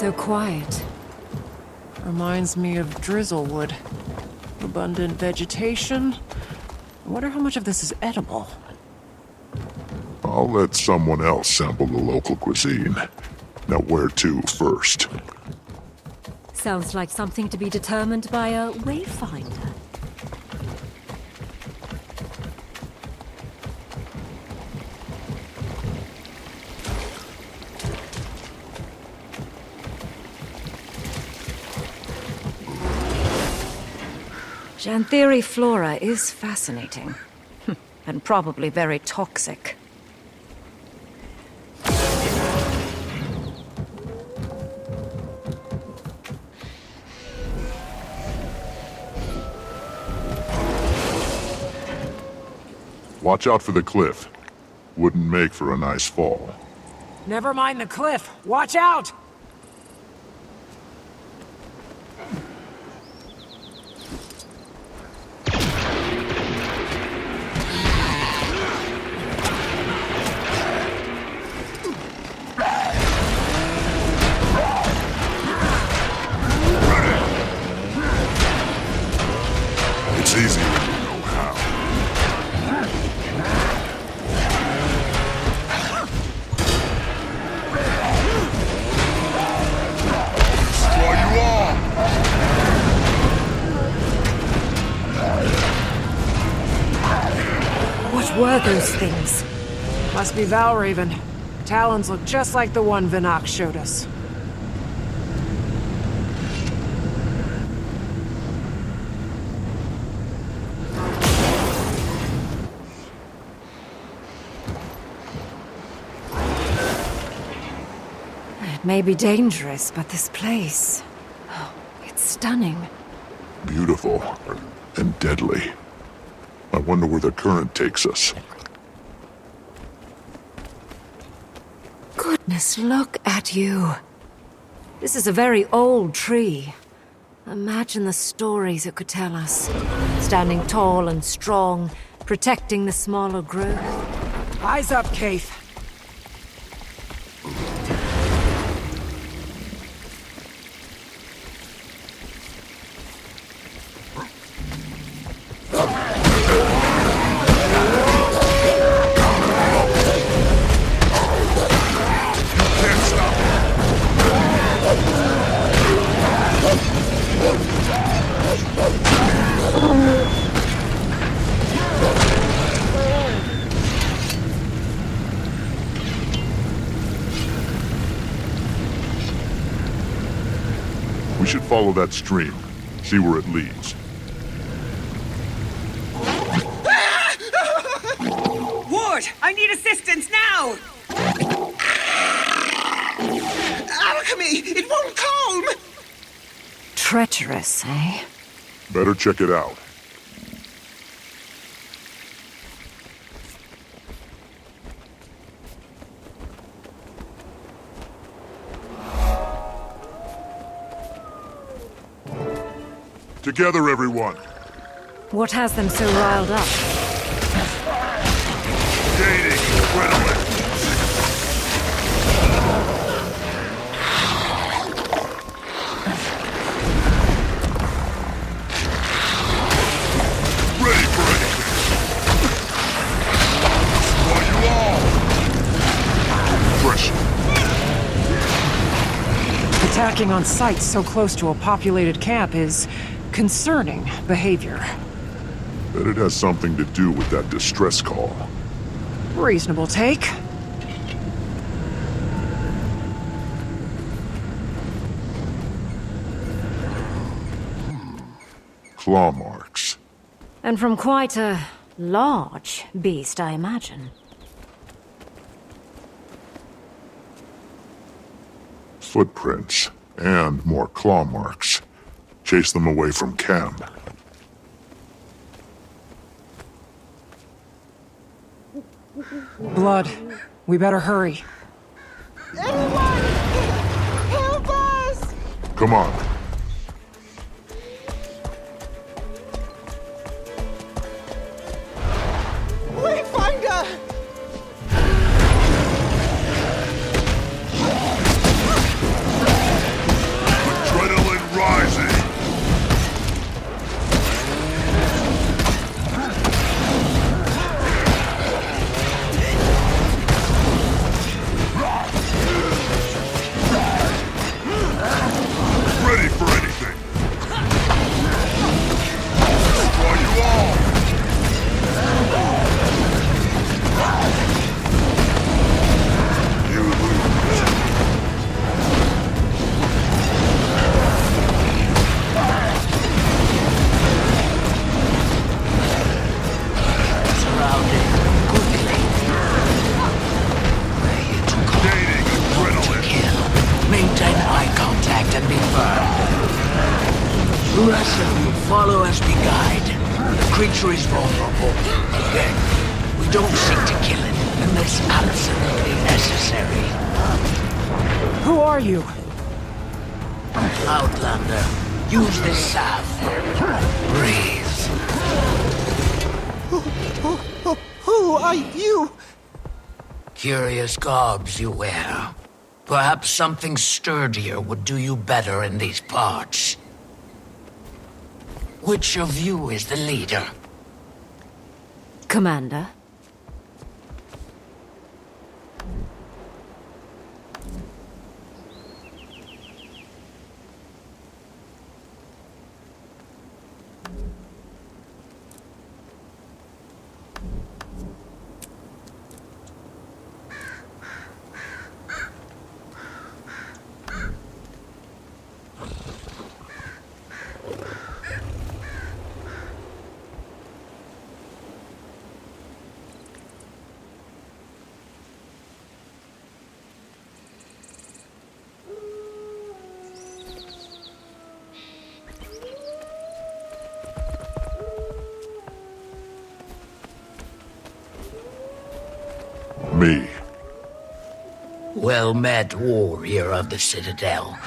So quiet. Reminds me of Drizzlewood. Abundant vegetation. I wonder how much of this is edible. I'll let someone else sample the local cuisine. Now where to first? Sounds like something to be determined by a wayfinder. Janthir flora is fascinating. And probably very toxic. Watch out for the cliff. Wouldn't make for a nice fall. Never mind the cliff. Watch out! It's easy when you know how. Destroy you all! What were those things? Must be Valraven. Talons look just like the one Vinak showed us. It may be dangerous, but this place... oh, it's stunning. Beautiful and deadly. I wonder where the current takes us. Goodness, look at you. This is a very old tree. Imagine the stories it could tell us. Standing tall and strong, protecting the smaller growth. Eyes up, Kaith. We should follow that stream, see where it leads. Ward, I need assistance now! Alchemy! It won't calm! Treacherous, eh? Better check it out. Together, everyone. What has them so riled up? Gaining adrenaline. Ready for anything. Destroy you all. Pressure. Attacking on sight so close to a populated camp is concerning behavior. Bet it has something to do with that distress call. Reasonable take. Claw marks. And from quite a large beast, I imagine. Footprints. And more claw marks. Chase them away from camp. Blood. We better hurry. Anyone! Help us! Come on. Wayfinder! surrounded. Quickly. You're too cold. Gaining adrenaline. Kill. Maintain eye contact and be firm. The rest of you follow as we guide. The creature is vulnerable. Again, we don't seek to kill it unless absolutely necessary. Who are you? Outlander, use this salve. Breathe. Who are you? Curious garbs you wear. Perhaps something sturdier would do you better in these parts. Which of you is the leader? Commander? Me. Well met, warrior of the Citadel.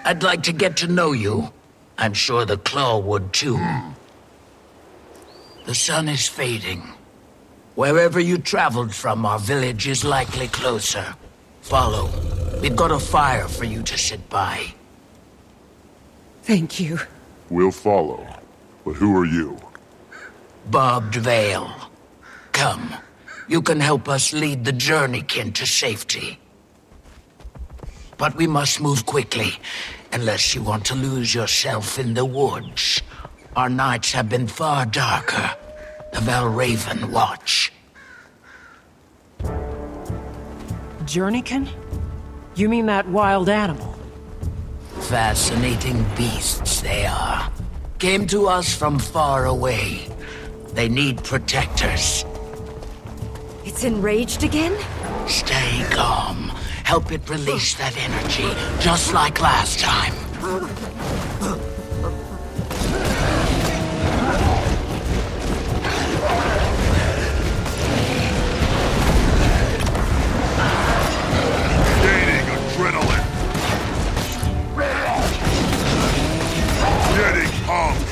I'd like to get to know you. I'm sure the Claw would too. The sun is fading. Wherever you traveled from, our village is likely closer. Follow. We've got a fire for you to sit by. Thank you. We'll follow. But who are you? Barbed Veil. Come. You can help us lead the journeykin to safety. But we must move quickly, unless you want to lose yourself in the woods. Our nights have been far darker. The Valraven watch. Journeykin? You mean that wild animal? Fascinating beasts they are. Came to us from far away. They need protectors. It's enraged again? Stay calm. Help it release that energy, just like last time. Gaining adrenaline. Getting pumped.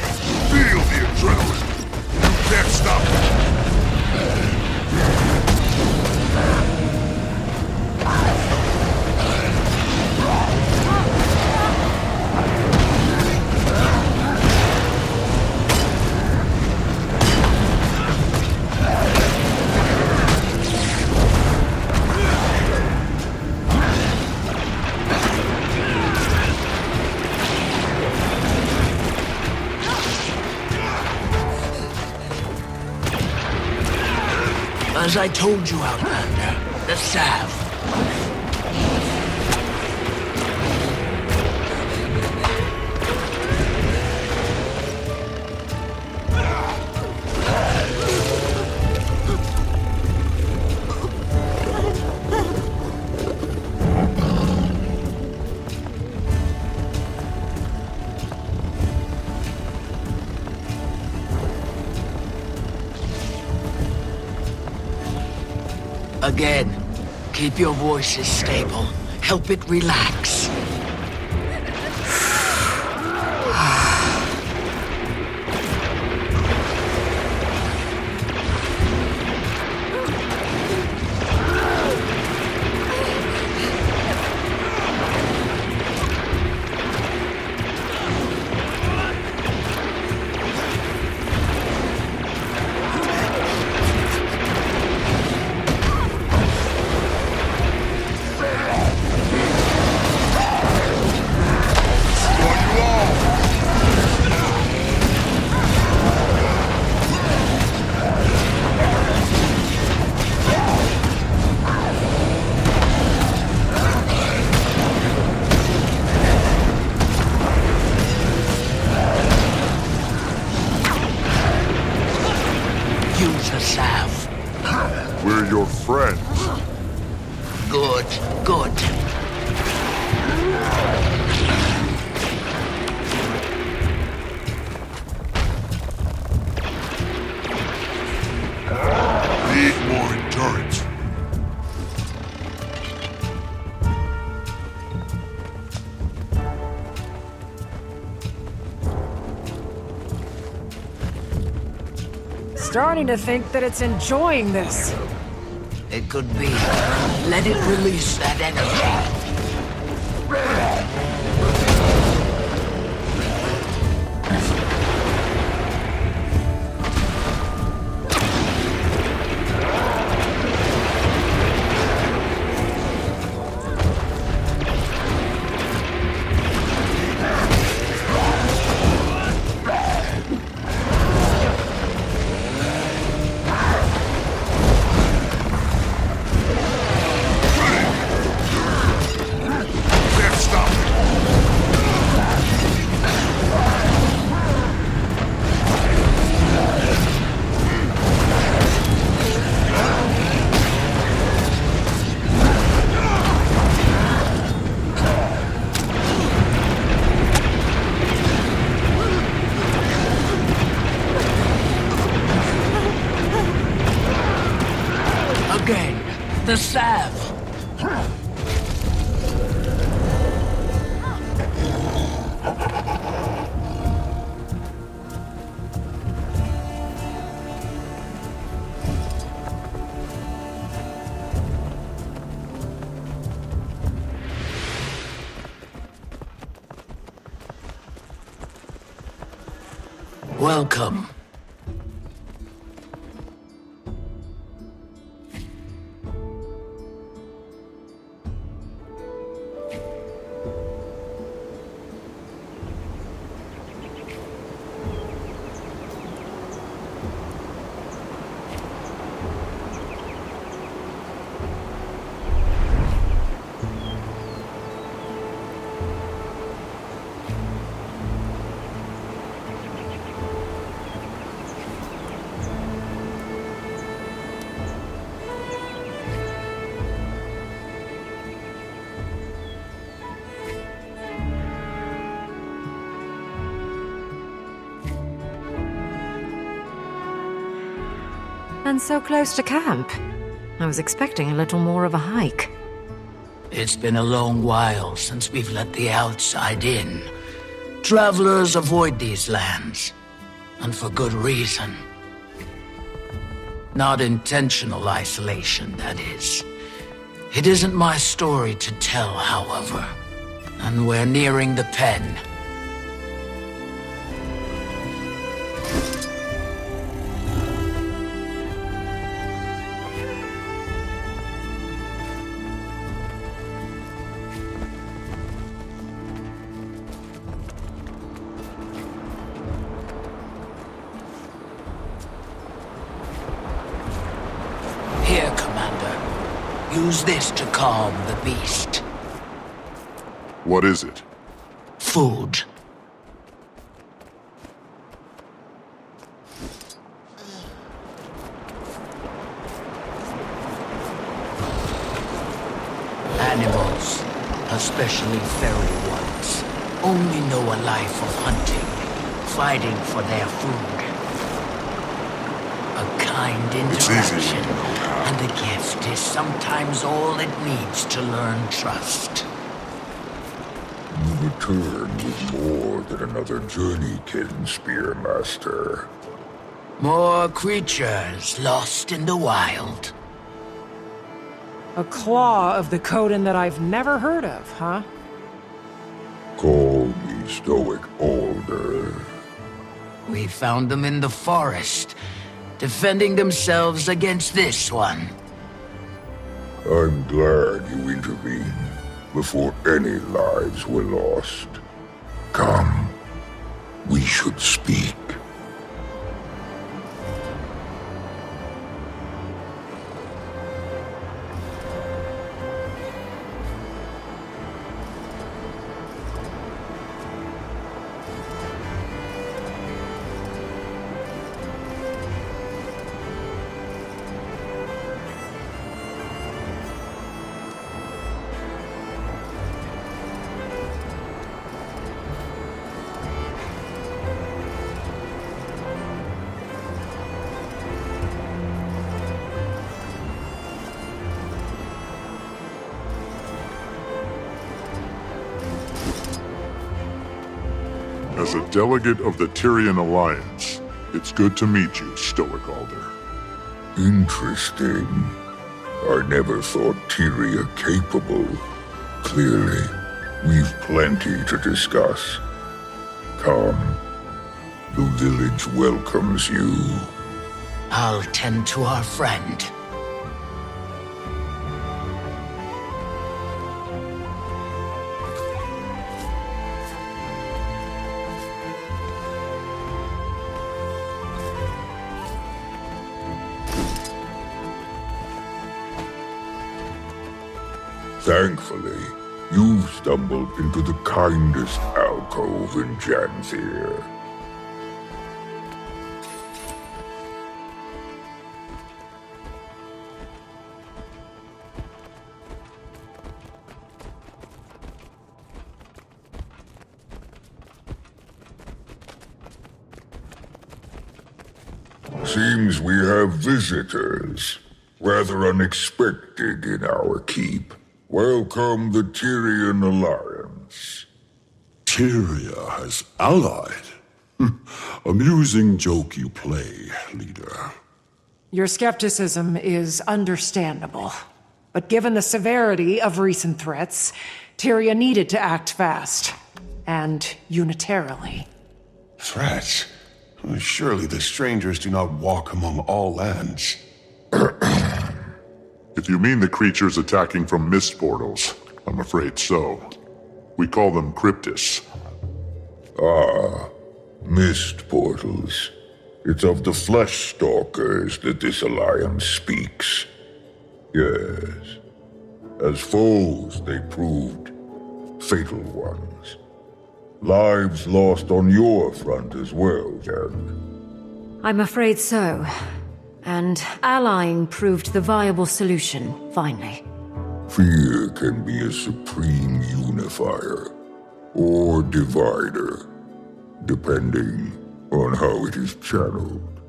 Feel the adrenaline. You can't stop it. As I told you, Outlander, the salve. Again, keep your voices stable. Help it relax. have. We're your friends. Good, good. Need more endurance. Starting to think that it's enjoying this. It could be. Let it release that energy. The salve! Welcome. And so close to camp. I was expecting a little more of a hike. It's been a long while since we've let the outside in. Travelers avoid these lands, and for good reason. Not intentional isolation, that is. It isn't my story to tell, however, and we're nearing the pen. Here, Commander. Use this to calm the beast. What is it? Food. Animals, especially fairy ones, only know a life of hunting, fighting for their food. A kind interaction, and the gift is sometimes all it needs to learn trust. You return with more than another journeykin, Spearmaster. More creatures lost in the wild. A claw of the Coden that I've never heard of, huh? Call me Stoic Alder. We found them in the forest, defending themselves against this one. I'm glad you intervened before any lives were lost. Come, we should speak. As a delegate of the Tyrian Alliance, it's good to meet you, Stoic Alder. Interesting. I never thought Tyria capable. Clearly, we've plenty to discuss. Come. The village welcomes you. I'll tend to our friend. Thankfully, you've stumbled into the kindest alcove in Janthir. Seems we have visitors. Rather unexpected in our keep. Welcome the Tyrian Alliance. Tyria has allied? Amusing joke you play, leader. Your skepticism is understandable. But given the severity of recent threats, Tyria needed to act fast. And unitarily. Threats? Surely the strangers do not walk among all lands. If you mean the creatures attacking from mist portals, I'm afraid so. We call them cryptis. Ah, mist portals. It's of the flesh stalkers that this alliance speaks. Yes. As foes, they proved fatal ones. Lives lost on your front as well, Jen. I'm afraid so. And allying proved the viable solution, finally. Fear can be a supreme unifier, or divider, depending on how it is channeled.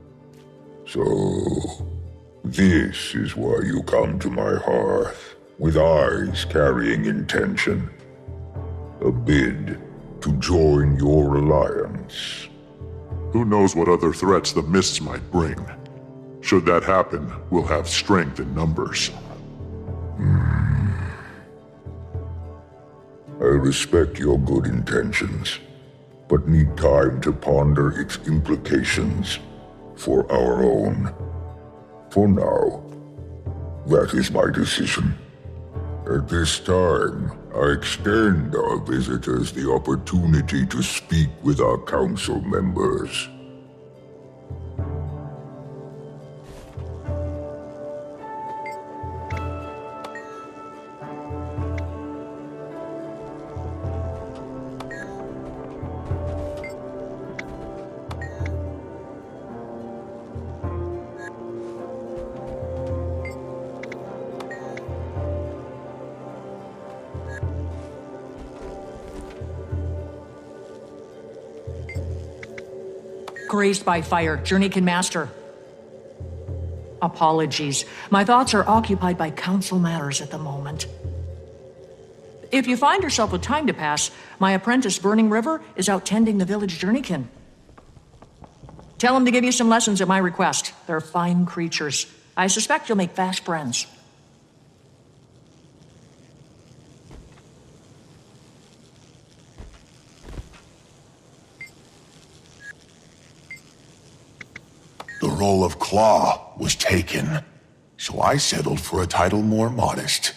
So, this is why you come to my hearth, with eyes carrying intention. A bid to join your alliance. Who knows what other threats the mists might bring? Should that happen, we'll have strength in numbers. I respect your good intentions, but need time to ponder its implications for our own. For now, that is my decision. At this time, I extend our visitors the opportunity to speak with our council members. Grazed by fire, Journeykin Master. Apologies. My thoughts are occupied by council matters at the moment. If you find yourself with time to pass, my apprentice Burning River is out tending the village Journeykin. Tell him to give you some lessons at my request. They're fine creatures. I suspect you'll make fast friends. The role of Claw was taken, so I settled for a title more modest.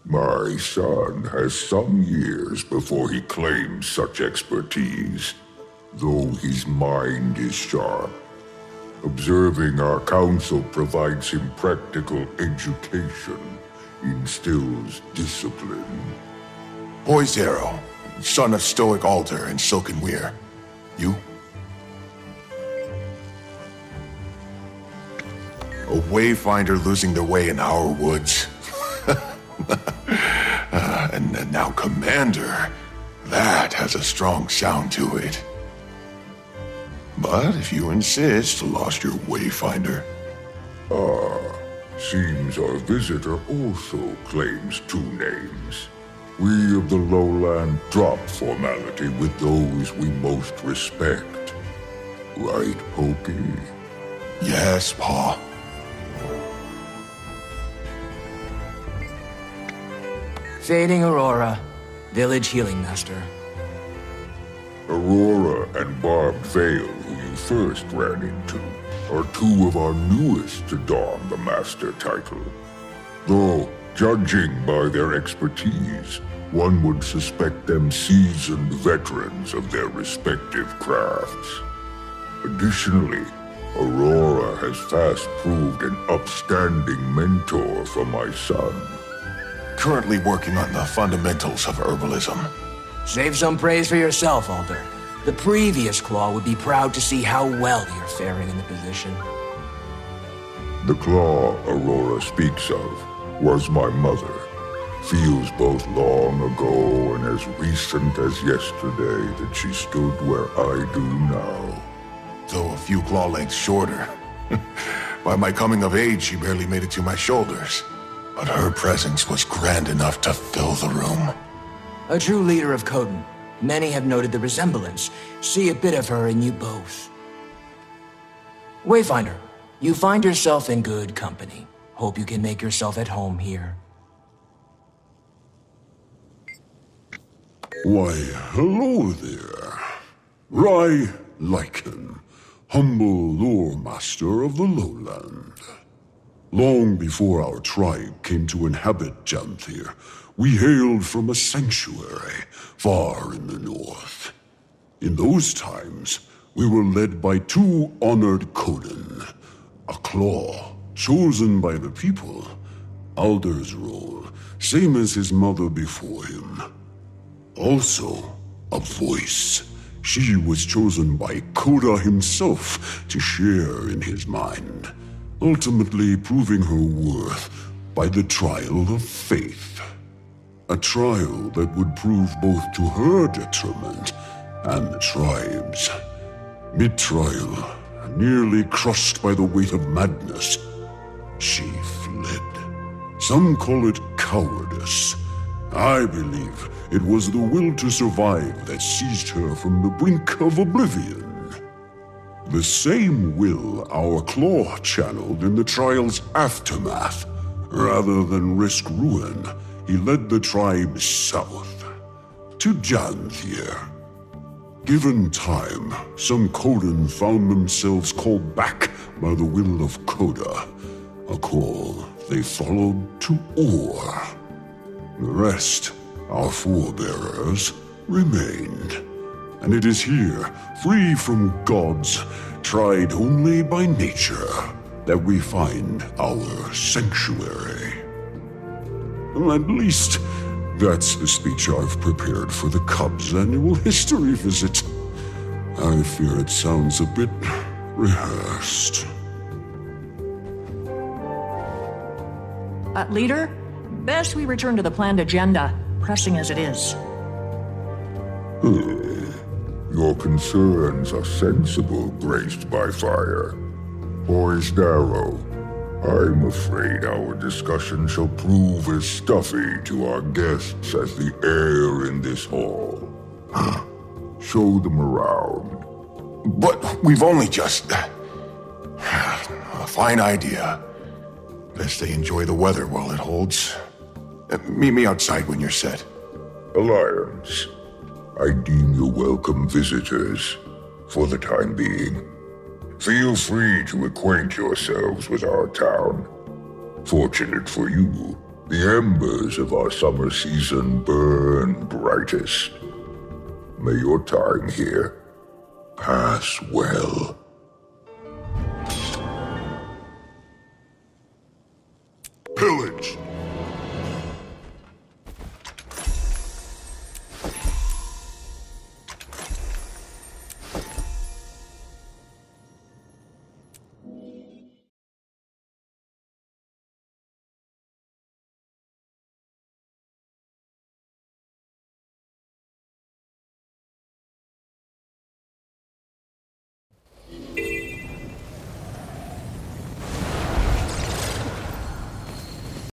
My son has some years before he claims such expertise, though his mind is sharp. Observing our council provides him practical education, instills discipline. Boy Zero, son of Stoic Alder and Silken Weir. You? A wayfinder losing their way in our woods. And now Commander. That has a strong sound to it. But if you insist, lost your wayfinder. Ah, seems our visitor also claims two names. We of the lowland drop formality with those we most respect. Right, Pokey? Yes, Pa. Fading Aurora, Village Healing Master. Aurora and Barbed Veil, who you first ran into, are two of our newest to don the Master title. Though, judging by their expertise, one would suspect them seasoned veterans of their respective crafts. Additionally, Aurora has fast proved an upstanding mentor for my son. Currently working on the fundamentals of herbalism. Save some praise for yourself, Alder. The previous Claw would be proud to see how well you're faring in the position. The claw Aurora speaks of was my mother. Feels both long ago and as recent as yesterday that she stood where I do now. Though a few claw lengths shorter. By my coming of age, she barely made it to my shoulders. But her presence was grand enough to fill the room. A true leader of Coden. Many have noted the resemblance. See a bit of her in you both. Wayfinder, you find yourself in good company. Hope you can make yourself at home here. Why, hello there. Rai Lycan, humble lore master of the lowland. Long before our tribe came to inhabit Janthir, we hailed from a sanctuary far in the north. In those times, we were led by two honored Coden, a claw chosen by the people, Alder's role, same as his mother before him. Also, a voice. She was chosen by Koda himself to share in his mind, ultimately proving her worth by the trial of faith. A trial that would prove both to her detriment and the tribe's. Mid-trial, nearly crushed by the weight of madness, she fled. Some call it cowardice. I believe it was the will to survive that seized her from the brink of oblivion. The same will our claw channeled in the trial's aftermath. Rather than risk ruin, he led the tribe south, to Janthir. Given time, some Coden found themselves called back by the will of Koda, a call they followed to Ur. The rest, our forebearers, remained. And it is here, free from gods, tried only by nature, that we find our sanctuary. At least, that's the speech I've prepared for the Cubs' annual history visit. I fear it sounds a bit rehearsed. Leader, best we return to the planned agenda, pressing as it is. Your concerns are sensible, graced by fire. Poised arrow, I'm afraid our discussion shall prove as stuffy to our guests as the air in this hall. Show them around. But we've only just... A fine idea. Best they enjoy the weather while it holds. Meet me outside when you're set. Alliance, I deem you welcome visitors, for the time being. Feel free to acquaint yourselves with our town. Fortunate for you, the embers of our summer season burn brightest. May your time here pass well. Pillage!